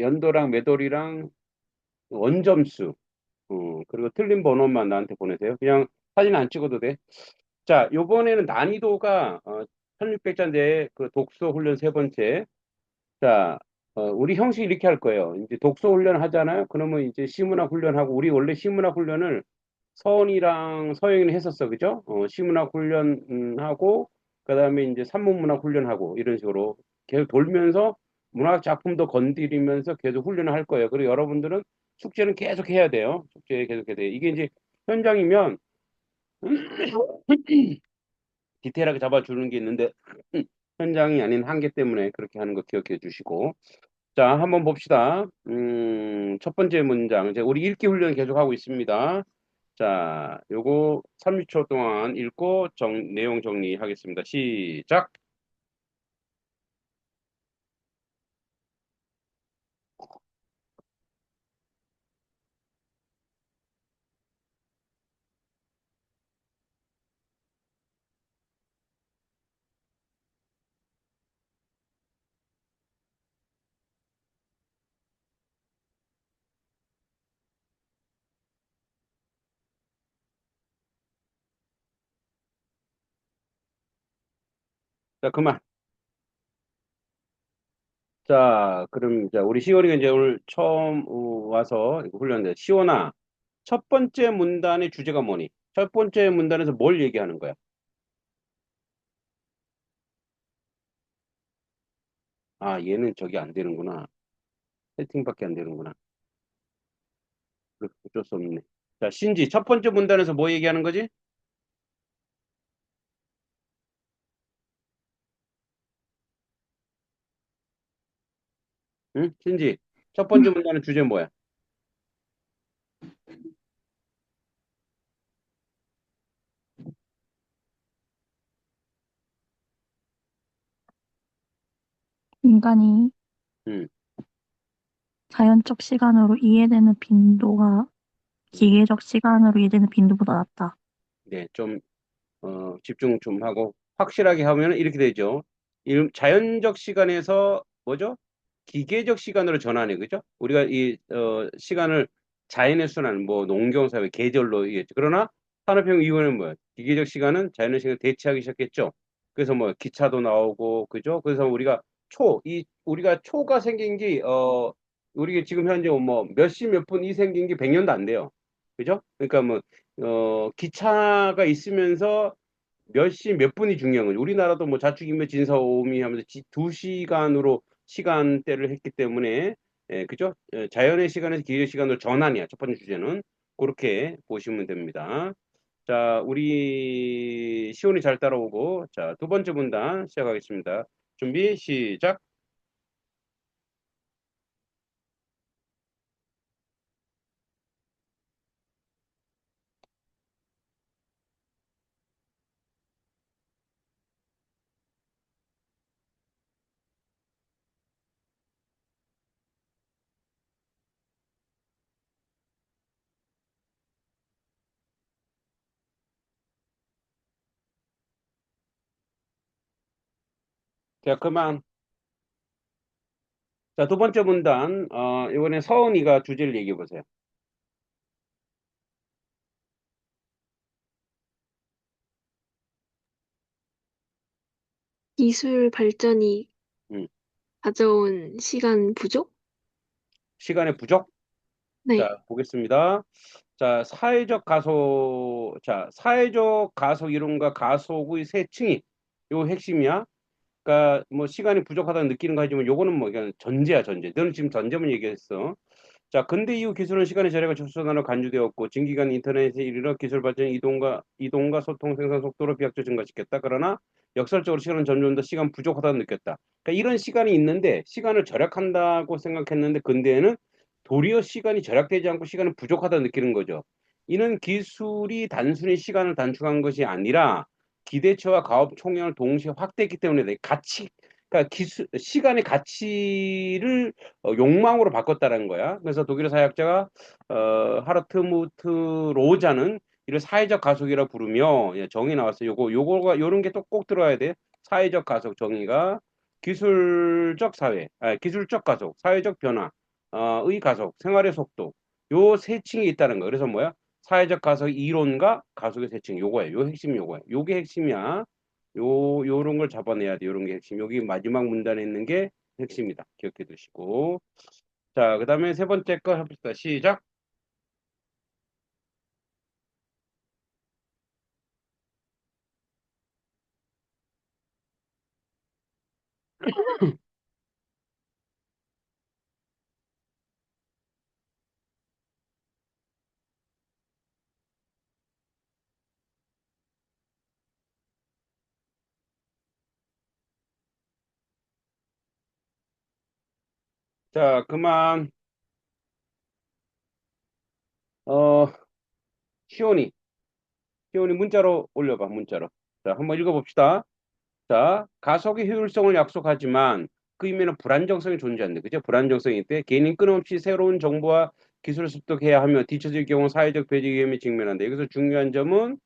연도랑 매도리랑 원점수, 그리고 틀린 번호만 나한테 보내세요. 그냥 사진 안 찍어도 돼. 자, 요번에는 난이도가 1600자인데 그 독서 훈련 세 번째. 자, 우리 형식 이렇게 할 거예요. 이제 독서 훈련 하잖아요. 그러면 이제 시문학 훈련하고 우리 원래 시문학 훈련을 서원이랑 서영이는 했었어. 그죠? 시문학 훈련하고 그다음에 이제 산문문학 훈련하고 이런 식으로 계속 돌면서 문학 작품도 건드리면서 계속 훈련을 할 거예요. 그리고 여러분들은 숙제는 계속 해야 돼요. 숙제 계속 해야 돼요. 이게 이제 현장이면 디테일하게 잡아주는 게 있는데 현장이 아닌 한계 때문에 그렇게 하는 거 기억해 주시고. 자, 한번 봅시다. 첫 번째 문장. 이제 우리 읽기 훈련 계속 하고 있습니다. 자, 요거 30초 동안 읽고 내용 정리하겠습니다. 시작. 자, 그만. 자, 그럼 이제 우리 시원이가 이제 오늘 처음 와서 이거 훈련인데, 시원아, 첫 번째 문단의 주제가 뭐니? 첫 번째 문단에서 뭘 얘기하는 거야? 아, 얘는 저기 안 되는구나. 세팅밖에 안 되는구나. 어쩔 수 없네. 자, 신지, 첫 번째 문단에서 뭐 얘기하는 거지? 응? 신지, 첫 번째 문단의 주제 뭐야? 인간이 응, 자연적 시간으로 이해되는 빈도가 기계적 시간으로 이해되는 빈도보다 낮다. 네, 좀 집중 좀 하고 확실하게 하면 이렇게 되죠. 자연적 시간에서 뭐죠? 기계적 시간으로 전환해, 그죠? 우리가 이 시간을 자연의 순환, 뭐 농경사회, 계절로 이해했죠. 그러나 산업혁명 이후에는 뭐야? 기계적 시간은 자연의 시간을 대체하기 시작했죠. 그래서 뭐 기차도 나오고, 그죠? 그래서 우리가 초가 생긴 게 우리가 지금 현재 뭐 몇 시 몇 분 이 생긴 게 100년도 안 돼요. 그죠? 그러니까 뭐 기차가 있으면서 몇 시 몇 분이 중요한 거죠. 우리나라도 뭐 자축인묘 진사오미 하면서 2시간으로 시간대를 했기 때문에 그죠? 자연의 시간에서 기계의 시간으로 전환이야. 첫 번째 주제는 그렇게 보시면 됩니다. 자, 우리 시온이 잘 따라오고 자, 두 번째 문단 시작하겠습니다. 준비 시작. 자, 그만. 자, 두 번째 문단 이번에 서은이가 주제를 얘기해 보세요. 기술 발전이 음, 가져온 시간 부족? 시간의 부족. 네. 자, 보겠습니다. 자, 사회적 가속 이론과 가속의 세 층이 요 핵심이야. 그러니까 뭐 시간이 부족하다는 느끼는 거 하지만 요거는 뭐 그냥 전제야, 전제. 너는 지금 전제만 얘기했어. 자, 근대 이후 기술은 시간의 절약과 접선으로 간주되었고 장기간 인터넷에 이르러 기술 발전 이동과 소통 생산 속도로 비약적 증가시켰다. 그러나 역설적으로 시간은 점점 더 시간 부족하다고 느꼈다. 그러니까 이런 시간이 있는데 시간을 절약한다고 생각했는데 근대에는 도리어 시간이 절약되지 않고 시간은 부족하다고 느끼는 거죠. 이는 기술이 단순히 시간을 단축한 것이 아니라 기대치와 가업 총량을 동시에 확대했기 때문에 그러니까 시간의 가치를 욕망으로 바꿨다는 거야. 그래서 독일의 사회학자가 하르트무트 로자는 이를 사회적 가속이라 부르며 예, 정의 나왔어요. 요거가 요런 게 또 꼭 들어야 돼. 사회적 가속 정의가. 기술적 사회, 기술적 가속, 사회적 변화, 의 가속, 생활의 속도. 요 세 층이 있다는 거. 그래서 뭐야? 사회적 가속 이론과 가속의 세 층. 요거예요. 요 핵심이 요거야. 요게 핵심이야. 요런 걸 잡아내야 돼. 요런 게 핵심. 여기 마지막 문단에 있는 게 핵심이다. 기억해 두시고. 자, 그다음에 세 번째 거 해봅시다. 시작. 자, 그만. 어, 시온이. 시온이 문자로 올려봐. 문자로. 자, 한번 읽어봅시다. 자, 가속의 효율성을 약속하지만 그 이면에 불안정성이 존재한다. 그죠? 불안정성이 있대. 개인이 끊임없이 새로운 정보와 기술을 습득해야 하며 뒤처질 경우 사회적 배제 위험에 직면한다. 여기서 중요한 점은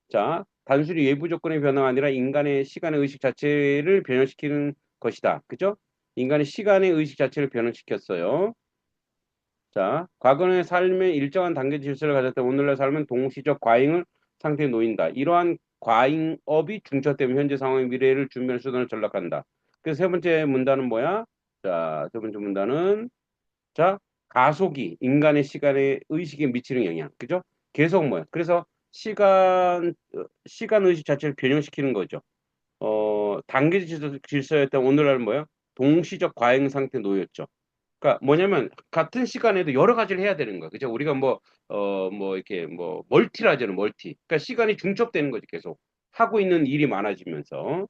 자, 단순히 외부 조건의 변화가 아니라 인간의 시간의 의식 자체를 변형시키는 것이다. 그죠? 인간의 시간의 의식 자체를 변형시켰어요. 자, 과거의 삶의 일정한 단계 질서를 가졌다. 오늘날 삶은 동시적 과잉을 상태에 놓인다. 이러한 과잉업이 중첩되면 현재 상황의 미래를 준비하는 수단을 전락한다. 그래서 세 번째 문단은 뭐야? 자, 세 번째 문단은 자, 가속이 인간의 시간에 의식에 미치는 영향. 그죠? 계속 뭐야? 그래서 시간 의식 자체를 변형시키는 거죠. 단계 질서였던 오늘날 뭐야? 동시적 과잉 상태에 놓였죠. 그러니까 뭐냐면 같은 시간에도 여러 가지를 해야 되는 거야. 그죠? 우리가 뭐 이렇게 뭐 멀티를 하잖아요. 멀티. 그러니까 시간이 중첩되는 거지, 계속. 하고 있는 일이 많아지면서.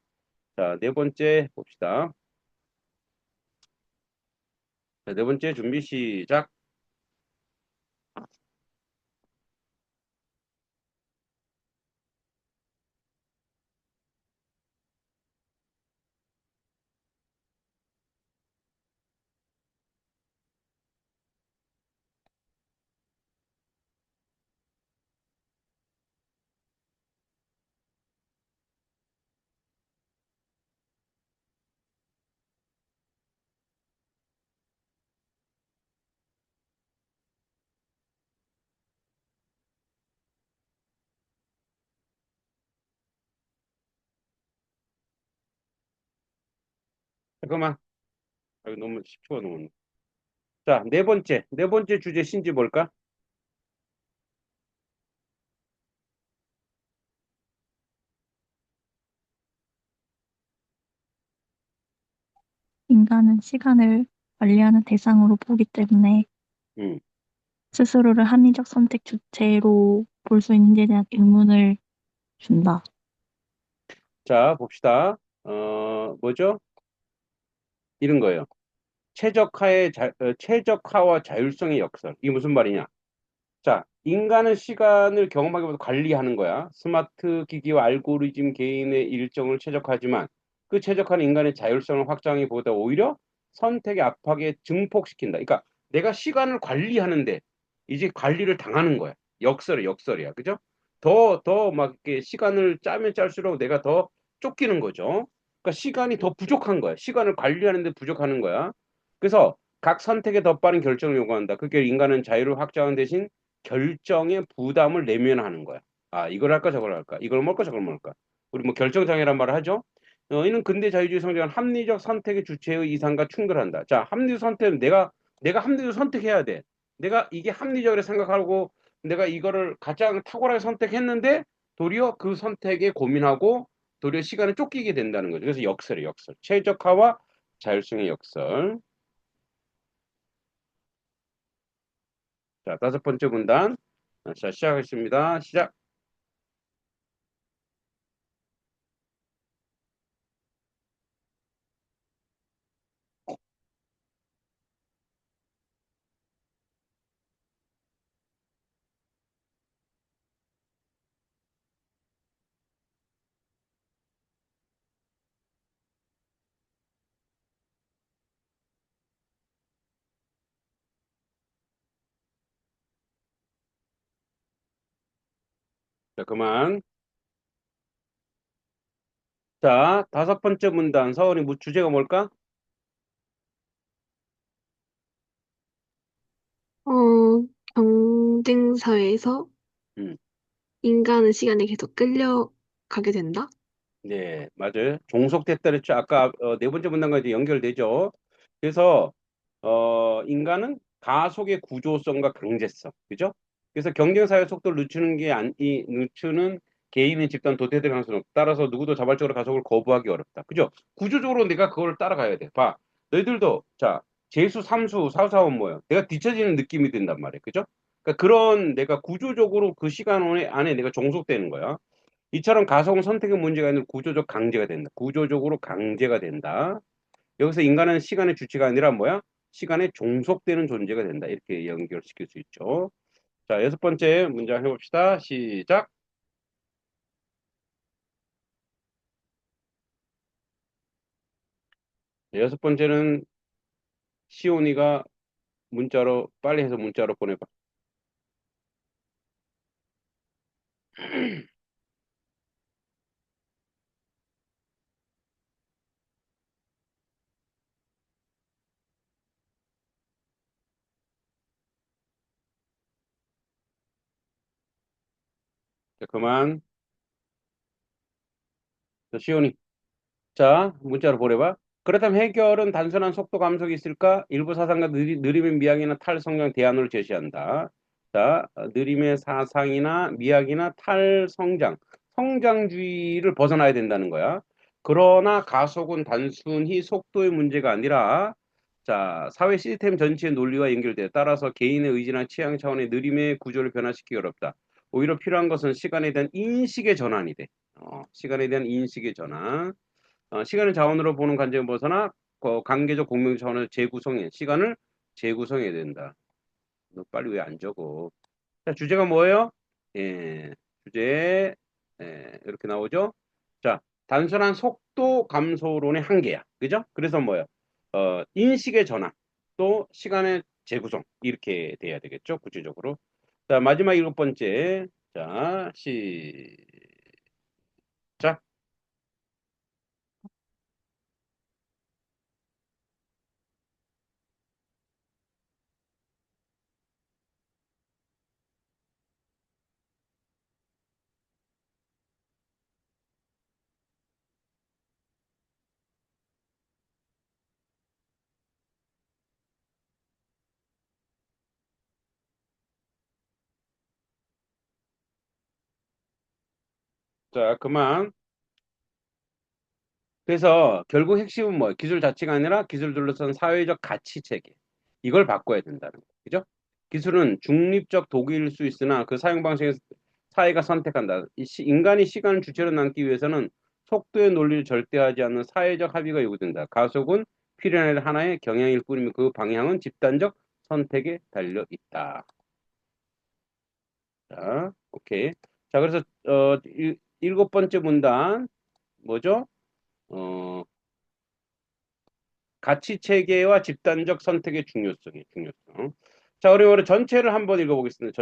자, 네 번째 봅시다. 자, 네 번째 준비 시작. 잠깐만. 너무 10초가 넘었네. 자, 네 번째. 네 번째 주제 신지 뭘까? 인간은 시간을 관리하는 대상으로 보기 때문에 음. 스스로를 합리적 선택 주체로 볼 수 있는지에 대한 의문을 준다. 자, 봅시다. 뭐죠? 이런 거예요. 최적화와 자율성의 역설. 이게 무슨 말이냐? 자, 인간은 시간을 경험하기보다 관리하는 거야. 스마트 기기와 알고리즘 개인의 일정을 최적화하지만 그 최적화는 인간의 자율성을 확장하기보다 오히려 선택의 압박에 증폭시킨다. 그러니까 내가 시간을 관리하는데 이제 관리를 당하는 거야. 역설이야. 그죠? 더 막 이렇게 시간을 짜면 짤수록 내가 더 쫓기는 거죠. 그러니까 시간이 더 부족한 거야. 시간을 관리하는데 부족하는 거야. 그래서 각 선택에 더 빠른 결정을 요구한다. 그게 인간은 자유를 확장하는 대신 결정의 부담을 내면하는 거야. 아, 이걸 할까 저걸 할까? 이걸 먹을까 저걸 먹을까? 우리 뭐 결정장애란 말을 하죠. 이는 근대 자유주의 성장은 합리적 선택의 주체의 이상과 충돌한다. 자, 합리적 선택은 내가 합리적으로 선택해야 돼. 내가 이게 합리적으로 생각하고 내가 이거를 가장 탁월하게 선택했는데 도리어 그 선택에 고민하고 도리어 시간에 쫓기게 된다는 거죠. 그래서 역설이에요, 역설. 최적화와 자율성의 역설. 자, 다섯 번째 문단. 자, 시작하겠습니다. 시작. 자, 그만. 자, 다섯 번째 문단. 서원이 뭐 주제가 뭘까? 어, 경쟁 사회에서 음. 인간은 시간에 계속 끌려가게 된다? 네, 맞아요. 종속됐다 그랬죠. 아까 네 번째 문단과 이제 연결되죠. 그래서 인간은 가속의 구조성과 강제성, 그죠? 그래서 경쟁사회 속도를 늦추는 게 늦추는 개인의 집단 도태될 가능성이 높다. 따라서 누구도 자발적으로 가속을 거부하기 어렵다. 그죠? 구조적으로 내가 그걸 따라가야 돼. 봐, 너희들도 자 재수, 삼수, 사수하면 뭐예요? 내가 뒤처지는 느낌이 든단 말이에요. 그죠? 그러니까 그런 내가 구조적으로 그 시간 안에 내가 종속되는 거야. 이처럼 가속은 선택의 문제가 아니라 구조적 강제가 된다. 구조적으로 강제가 된다. 여기서 인간은 시간의 주체가 아니라 뭐야? 시간에 종속되는 존재가 된다. 이렇게 연결시킬 수 있죠. 자, 여섯 번째 문장 해봅시다. 시작. 네, 여섯 번째는 시온이가 문자로 빨리 해서 문자로 보내봐. 자, 그만. 자, 시온이. 자, 문자로 보내봐. 그렇다면 해결은 단순한 속도 감속이 있을까? 일부 사상가 느림의 미학이나 탈성장 대안으로 제시한다. 자, 느림의 사상이나 미학이나 탈성장, 성장주의를 벗어나야 된다는 거야. 그러나 가속은 단순히 속도의 문제가 아니라 자, 사회 시스템 전체의 논리와 연결돼 따라서 개인의 의지나 취향 차원의 느림의 구조를 변화시키기 어렵다. 오히려 필요한 것은 시간에 대한 인식의 전환이 돼. 시간에 대한 인식의 전환. 시간을 자원으로 보는 관점을 벗어나 관계적 공명 차원에서 재구성해. 시간을 재구성해야 된다. 너 빨리 왜 안 적어? 자, 주제가 뭐예요? 예, 주제 이렇게 나오죠. 자, 단순한 속도 감소론의 한계야. 그죠? 그래서 뭐예요? 인식의 전환, 또 시간의 재구성 이렇게 돼야 되겠죠? 구체적으로. 자, 마지막 일곱 번째. 자, 시작. 자, 그만. 그래서 결국 핵심은 뭐예요? 기술 자체가 아니라 기술 둘러싼 사회적 가치 체계. 이걸 바꿔야 된다는 거죠. 그죠? 기술은 중립적 도구일 수 있으나 그 사용 방식에 사회가 선택한다. 인간이 시간을 주체로 남기 위해서는 속도의 논리를 절대하지 않는 사회적 합의가 요구된다. 가속은 필연의 하나의 경향일 뿐이며 그 방향은 집단적 선택에 달려 있다. 자, 오케이. 자, 그래서 일곱 번째 문단 뭐죠? 어, 가치 체계와 집단적 선택의 중요성. 자, 우리 전체를 한번 읽어보겠습니다.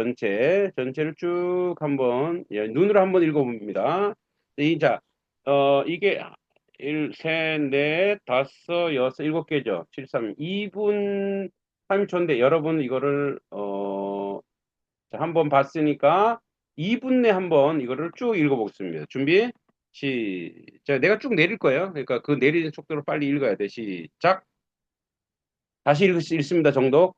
전체를 쭉 한번, 예, 눈으로 한번 읽어봅니다. 자, 이게 1, 셋, 넷, 다섯, 여섯, 일곱 개죠. 7, 3, 2분 30초인데, 여러분 이거를, 자, 한번 봤으니까 2분 내 한번 이거를 쭉 읽어보겠습니다. 준비, 시작. 내가 쭉 내릴 거예요. 그러니까 그 내리는 속도로 빨리 읽어야 돼. 시작. 다시 읽습니다. 정도.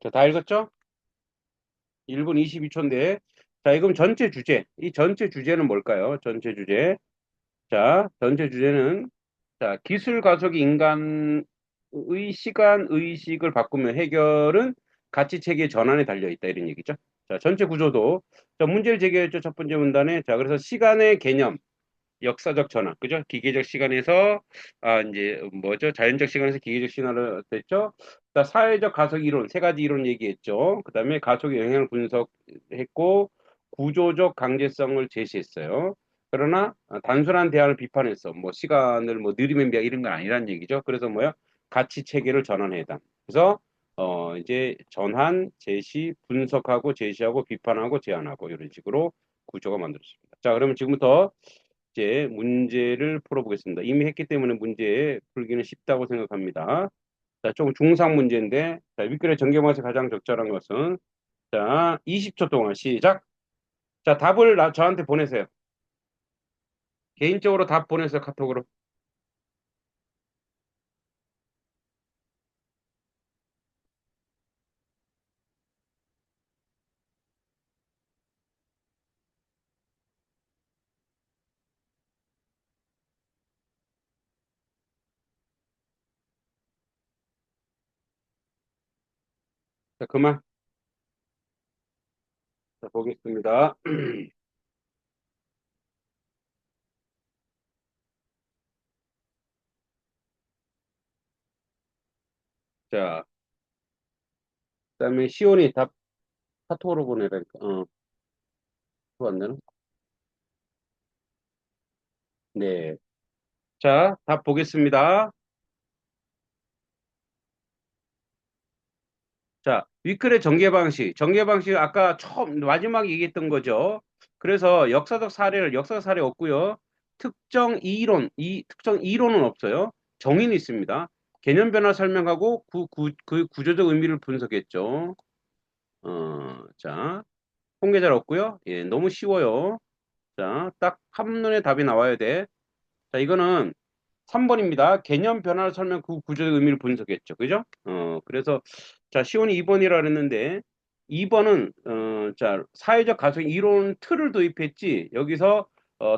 자, 다 읽었죠? 1분 22초인데. 자, 이건 전체 주제. 이 전체 주제는 뭘까요? 전체 주제. 자, 전체 주제는, 자, 기술 가속이 인간의 시간 의식을 바꾸면 해결은 가치 체계 전환에 달려 있다. 이런 얘기죠. 자, 전체 구조도. 자, 문제를 제기했죠. 첫 번째 문단에. 자, 그래서 시간의 개념. 역사적 전환, 그죠? 기계적 시간에서 이제 뭐죠? 자연적 시간에서 기계적 시간으로 됐죠? 자, 사회적 가속 이론 세 가지 이론 얘기했죠. 그다음에 가속의 영향을 분석했고 구조적 강제성을 제시했어요. 그러나 단순한 대안을 비판했어. 뭐 시간을 뭐 느리면 비하 이런 건 아니란 얘기죠. 그래서 뭐야? 가치 체계를 전환해다. 그래서 이제 전환, 제시, 분석하고 제시하고 비판하고 제안하고 이런 식으로 구조가 만들어집니다. 자, 그러면 지금부터 이제 문제를 풀어보겠습니다. 이미 했기 때문에 문제 풀기는 쉽다고 생각합니다. 자, 조금 중상 문제인데, 자, 윗글의 전개방에서 가장 적절한 것은, 자, 20초 동안 시작. 자, 답을 저한테 보내세요. 개인적으로 답 보내세요, 카톡으로. 자, 그만. 자, 보겠습니다. 자, 그다음에 시온이 답 카톡으로 보내라니까. 그거 안 되나? 네. 자, 답 보겠습니다. 자, 위클의 전개 방식. 전개 방식 아까 처음 마지막에 얘기했던 거죠. 그래서 역사적 사례 없고요. 특정 이론은 없어요. 정의는 있습니다. 개념 변화 설명하고 그 구조적 의미를 분석했죠. 자, 통계잘 없고요. 예, 너무 쉬워요. 자, 딱 한눈에 답이 나와야 돼. 자, 이거는 3번입니다. 개념 변화를 설명 그 구조의 의미를 분석했죠. 그죠? 그래서 자, 시온이 2번이라 그랬는데 2번은 자, 사회적 가속 이론 틀을 도입했지. 여기서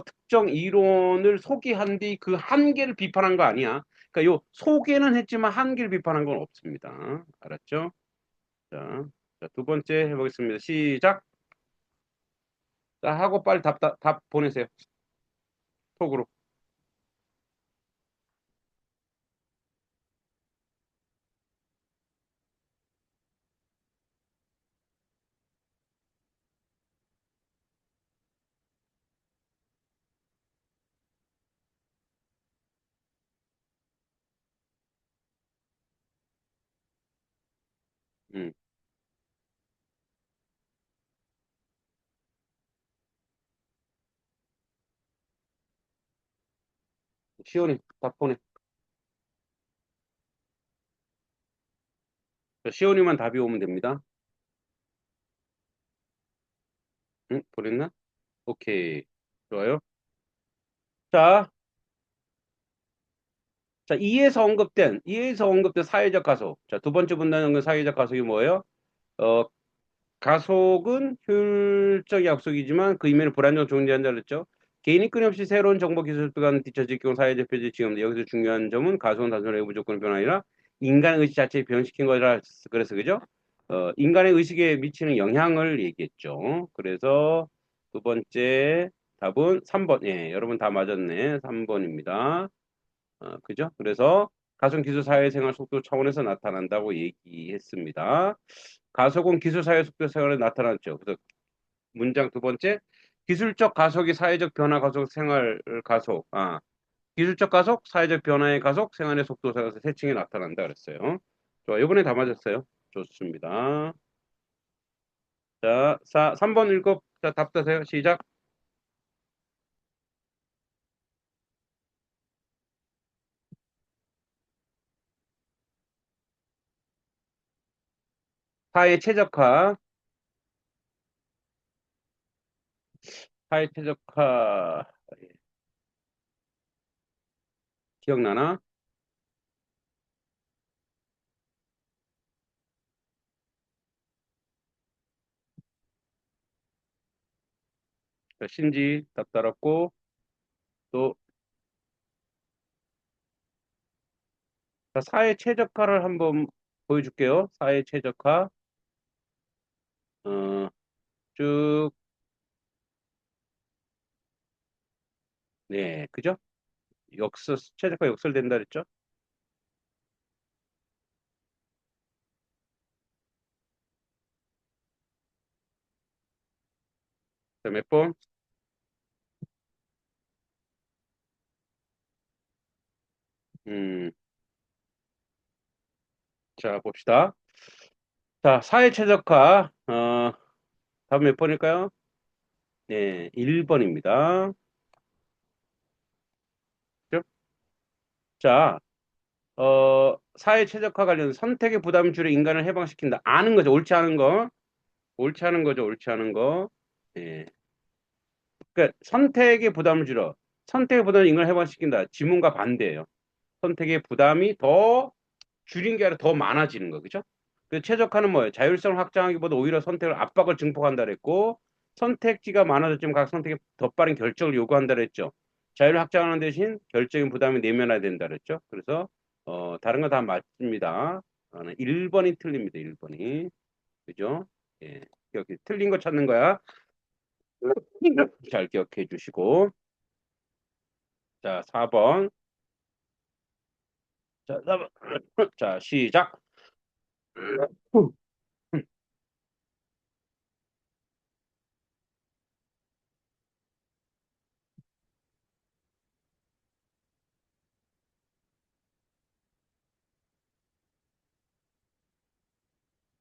특정 이론을 소개한 뒤 그 한계를 비판한 거 아니야. 그러니까 요 소개는 했지만 한계를 비판한 건 없습니다. 알았죠? 자, 자, 두 번째 해보겠습니다. 시작. 자, 하고 빨리 답 보내세요. 톡으로. 음, 시온이 답 보내. 자, 시온이만 답이 오면 됩니다. 응? 보냈나? 오케이. 좋아요. 자, 자, 이에서 언급된 사회적 가속. 자, 두 번째 분단은 사회적 가속이 뭐예요? 어, 가속은 효율적 약속이지만 그 이면에 불안정 존재한다 그랬죠. 개인이 끊임없이 새로운 정보 기술과 뒤처질 경우 사회적 표질 지금 여기서 중요한 점은 가속은 단순히 외부 조건의 변화 아니라 인간의 의식 자체에 변시킨 거라 그래서 그죠? 인간의 의식에 미치는 영향을 얘기했죠. 그래서 두 번째 답은 3번. 예, 여러분 다 맞았네. 3번입니다. 그죠? 그래서 가속기술 사회생활 속도 차원에서 나타난다고 얘기했습니다. 가속은 기술 사회 속도 생활에 나타났죠. 그래서 문장 두 번째, 기술적 가속이 사회적 변화 가속 생활 가속. 기술적 가속, 사회적 변화의 가속, 생활의 속도 세 층에 나타난다 그랬어요. 좋아, 이번에 다 맞았어요. 좋습니다. 자, 3번 읽고 자, 답 다세요. 시작. 사회 최적화, 사회 최적화 기억나나? 자, 신지 답 달았고, 또, 자, 사회 최적화를 한번 보여줄게요. 사회 최적화. 어, 쭉, 네, 그죠? 최적화 역설된다 그랬죠? 자, 몇 번? 음, 자, 봅시다. 자, 사회 최적화, 답 몇 번일까요? 네, 1번입니다. 자, 사회 최적화 관련 선택의 부담 줄여 인간을 해방시킨다. 아는 거죠. 옳지 않은 거. 옳지 않은 거죠. 옳지 않은 거. 예. 그러니까 선택의 부담을 줄여. 선택의 부담을 인간을 해방시킨다. 지문과 반대예요. 선택의 부담이 더 줄인 게 아니라 더 많아지는 거. 그죠? 그 최적화는 뭐예요? 자율성을 확장하기보다 오히려 선택을 압박을 증폭한다 그랬고 선택지가 많아졌지만 각 선택에 더 빠른 결정을 요구한다 그랬죠. 자율을 확장하는 대신 결정의 부담이 내면화된다 그랬죠. 그래서 다른 거 다 맞습니다. 1번이 틀립니다. 1번이. 그죠? 예. 여기 틀린 거 찾는 거야. 잘 기억해 주시고. 자, 4번. 자, 4번. 자, 시작.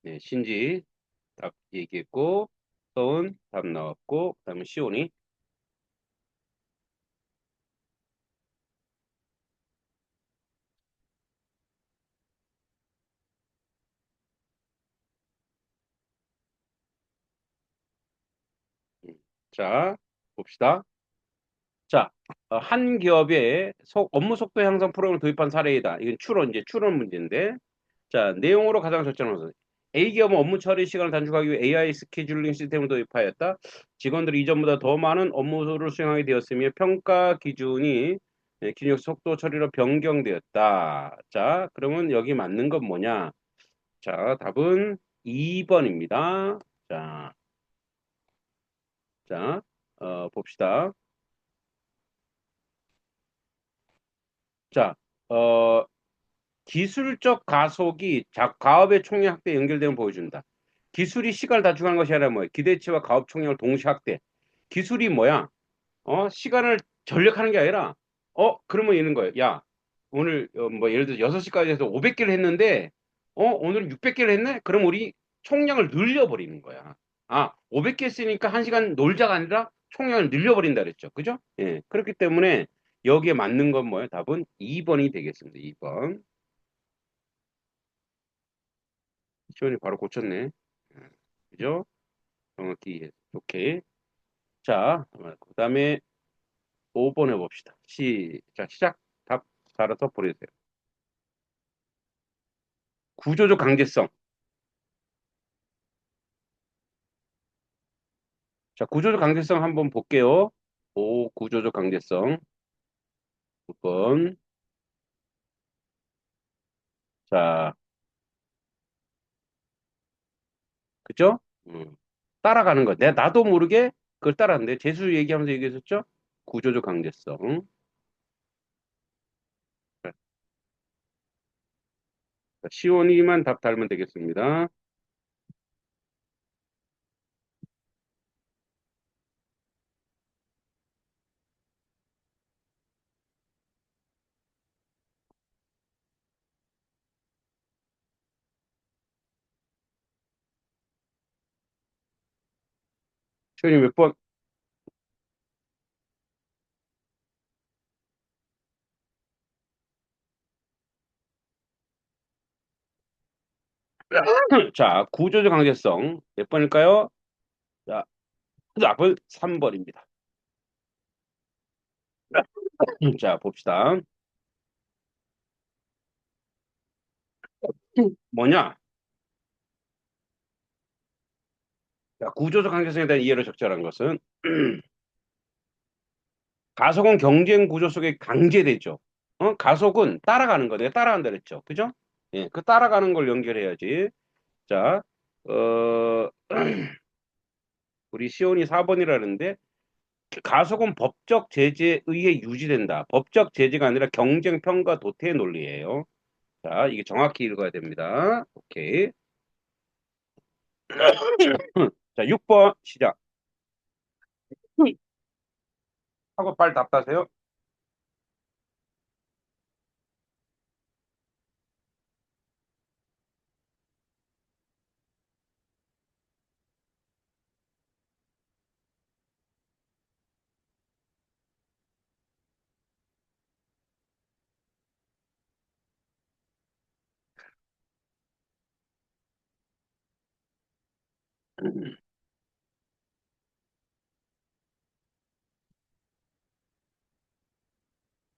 네, 신지 답 얘기했고, 서운 답 나왔고, 그다음에 시온이. 자, 봅시다. 자, 한 기업에 업무 속도 향상 프로그램을 도입한 사례이다. 이건 추론 문제인데. 자, 내용으로 가장 적절한 것은 A 기업은 업무 처리 시간을 단축하기 위해 AI 스케줄링 시스템을 도입하였다. 직원들이 이전보다 더 많은 업무를 수행하게 되었으며 평가 기준이 기록 속도 처리로 변경되었다. 자, 그러면 여기 맞는 건 뭐냐? 자, 답은 2번입니다. 자, 자, 봅시다. 자, 기술적 가속이 가업의 총량 확대에 연결되면 보여준다. 기술이 시간을 단축하는 것이 아니라 뭐야? 기대치와 가업 총량을 동시 확대. 기술이 뭐야? 시간을 전력하는 게 아니라, 그러면 이런 거예요. 야, 오늘, 뭐, 예를 들어 6시까지 해서 500개를 했는데, 오늘 600개를 했네? 그럼 우리 총량을 늘려버리는 거야. 아, 500개 했으니까 1시간 놀자가 아니라 총량을 늘려버린다 그랬죠. 그죠? 예. 그렇기 때문에 여기에 맞는 건 뭐예요? 답은 2번이 되겠습니다. 2번. 시원이 바로 고쳤네. 그죠? 정확히, 오케이. 자, 그 다음에 5번 해봅시다. 시작. 답 달아서 보내주세요. 구조적 강제성. 자, 구조적 강제성 한번 볼게요. 구조적 강제성. 6번. 자, 그죠? 음, 따라가는 거. 나도 모르게 그걸 따라하는데, 재수 얘기하면서 얘기했었죠? 구조적 강제성. 자, 시원이만 답 달면 되겠습니다. 시원이 몇 번? 자, 구조적 강제성. 몇 번일까요? 자, 답은 3번입니다. 자, 봅시다. 뭐냐? 자, 구조적 강제성에 대한 이해로 적절한 것은 가속은 경쟁 구조 속에 강제되죠. 가속은 따라가는 거. 내가 따라간다 그랬죠. 그죠? 예, 그 따라가는 걸 연결해야지. 자, 어, 우리 시온이 4번이라는데 가속은 법적 제재에 의해 유지된다. 법적 제재가 아니라 경쟁 평가 도태의 논리예요. 자, 이게 정확히 읽어야 됩니다. 오케이. 자, 6번 시작. 하고 빨리 답하세요.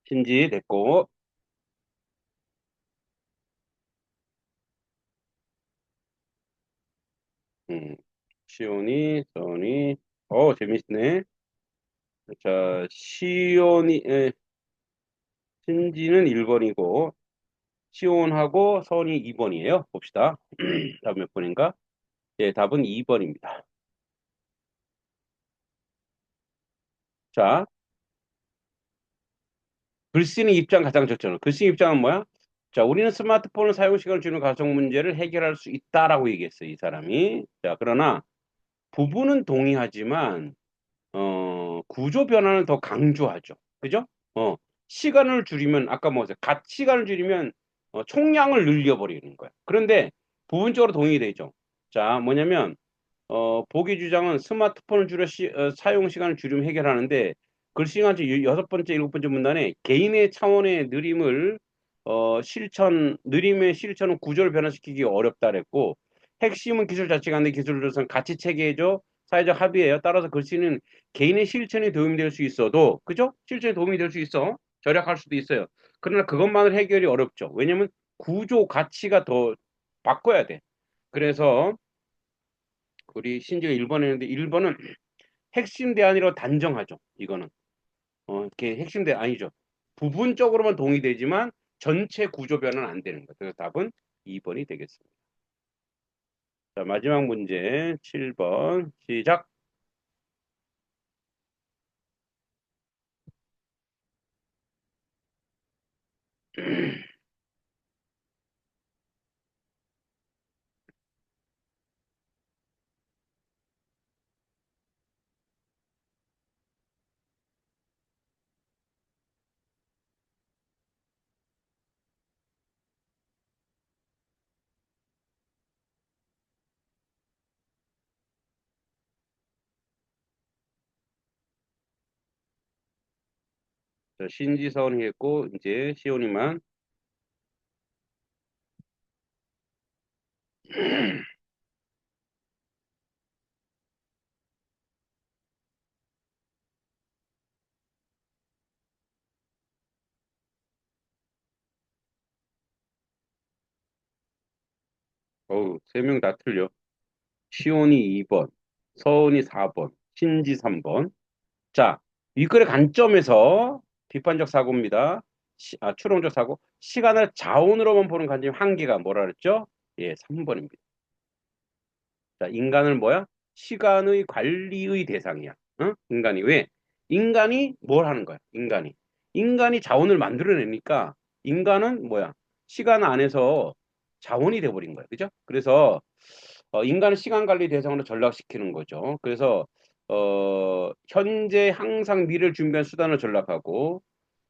신지 됐고, 음, 시온이, 선이, 재밌네. 자, 신지는 1번이고, 시온하고 선이 2번이에요. 봅시다. 답 몇 번인가? 예, 답은 2번입니다. 자, 글쓰는 입장 가장 좋죠. 글쓰는 입장은 뭐야? 자, 우리는 스마트폰을 사용 시간을 주는 가정 문제를 해결할 수 있다라고 얘기했어요, 이 사람이. 자, 그러나 부부는 동의하지만 구조 변화는 더 강조하죠. 그죠? 시간을 줄이면 아까 시간을 줄이면 총량을 늘려버리는 거야. 그런데 부분적으로 동의되죠. 자, 뭐냐면 보기 주장은 스마트폰을 사용 시간을 줄이면 해결하는데 글씨간지 여섯 번째, 일곱 번째 문단에 개인의 차원의 느림의 실천은 구조를 변화시키기 어렵다 그랬고 핵심은 기술 자체가 아닌데 기술로서는 가치 체계죠. 사회적 합의예요. 따라서 글씨는 개인의 실천에 도움이 될 수 있어도 그죠? 실천에 도움이 될 수 있어. 절약할 수도 있어요. 그러나 그것만을 해결이 어렵죠. 왜냐면 구조 가치가 더 바꿔야 돼. 그래서 우리 신지가 1번 했는데 1번은 핵심 대안이라고 단정하죠. 이거는. 이렇게 핵심 대안 아니죠. 부분적으로만 동의되지만 전체 구조 변화는 안 되는 거예요. 그래서 답은 2번이 되겠습니다. 자, 마지막 문제 7번 시작. 자, 신지선이 했고 이제 시온이만. 어우, 3명 다 틀려. 시온이 2번, 서은이 4번, 신지 3번. 자, 윗글의 관점에서 비판적 사고입니다. 추론적 사고. 시간을 자원으로만 보는 관점 한계가 뭐라 그랬죠? 예, 3번입니다. 자, 인간을 뭐야? 시간의 관리의 대상이야. 인간이 왜? 인간이 뭘 하는 거야? 인간이 자원을 만들어내니까 인간은 뭐야? 시간 안에서 자원이 돼버린 거야. 그죠? 그래서 인간을 시간 관리 대상으로 전락시키는 거죠. 그래서 현재 항상 미래를 준비한 수단을 전락하고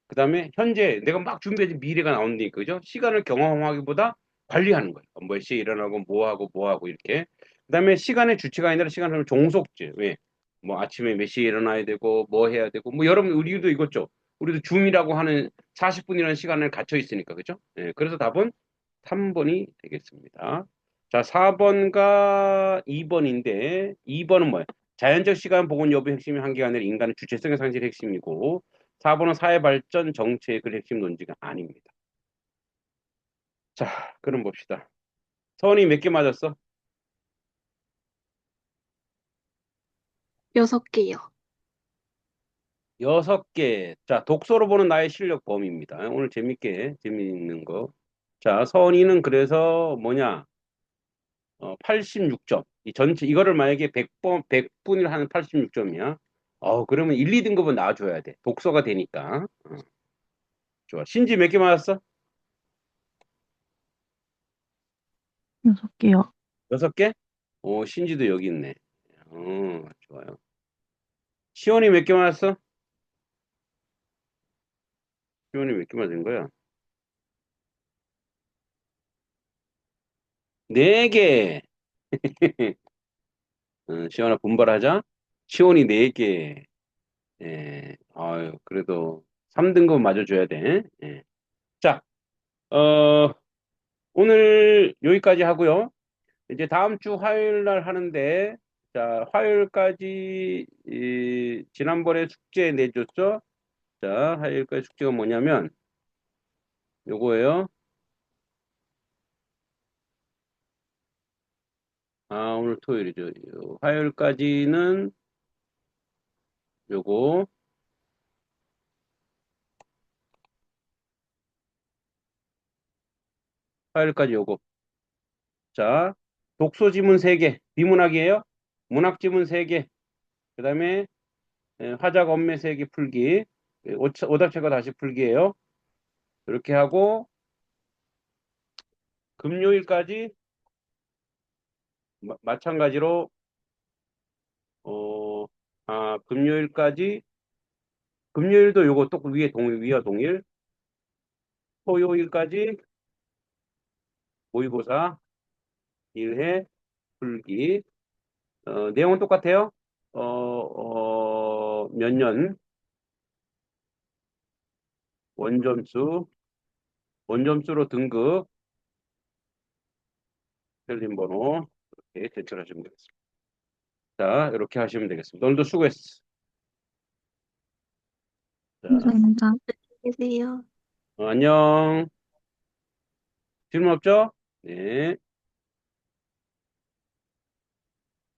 그다음에 현재 내가 막 준비해진 미래가 나온다니까 그죠? 시간을 경험하기보다 관리하는 거예요. 몇 시에 일어나고 뭐 하고 이렇게. 그다음에 시간의 주체가 아니라 시간을 종속제. 왜? 뭐 아침에 몇 시에 일어나야 되고 뭐 해야 되고 뭐 여러분 우리도 이거죠. 우리도 줌이라고 하는 40분이라는 시간을 갇혀 있으니까 그죠? 예, 그래서 답은 3번이 되겠습니다. 자, 4번과 2번인데 2번은 뭐예요? 자연적 시간 복원 여부 핵심이 한계가 아니라 인간의 주체성의 상실이 핵심이고 4번은 사회 발전 정책의 핵심 논지가 아닙니다. 자, 그럼 봅시다. 서원이 몇 개 맞았어? 6개요. 6개. 자, 독서로 보는 나의 실력 범위입니다. 오늘 재밌는 거. 자, 선의는 그래서 뭐냐? 86점. 이 전체, 이거를 만약에 100분을 하는 86점이야. 그러면 1, 2등급은 나와줘야 돼. 독서가 되니까. 좋아. 신지 몇 개 맞았어? 6개요. 6개? 신지도 여기 있네. 좋아요. 시온이 몇 개 맞았어? 시온이 몇 개 맞은 거야? 4개. 시온아 분발하자. 시온이 4개. 그래도 3등급 맞아줘야 돼. 예. 자, 어, 오늘 여기까지 하고요. 이제 다음 주 화요일 날 하는데, 자, 화요일까지, 지난번에 숙제 내줬죠? 자, 화요일까지 숙제가 뭐냐면, 요거예요. 오늘 토요일이죠. 화요일까지는 요거, 화요일까지 요거. 자, 독서 지문 3개, 비문학이에요. 문학 지문 3개, 그 다음에 화작 엄매 3개 풀기, 오답책과 다시 풀기예요. 이렇게 하고, 금요일까지 마찬가지로, 어, 금요일까지, 금요일도 요거 또 위에 위와 동일, 토요일까지 모의고사 1회 풀기, 내용은 똑같아요. 몇 년, 원점수, 원점수로 등급, 틀린 번호, 이렇게 제출하시면 되겠습니다. 자, 이렇게 하시면 되겠습니다. 오늘도 수고했어. 자, 감사합니다. 계세요. 안녕. 질문 없죠? 네.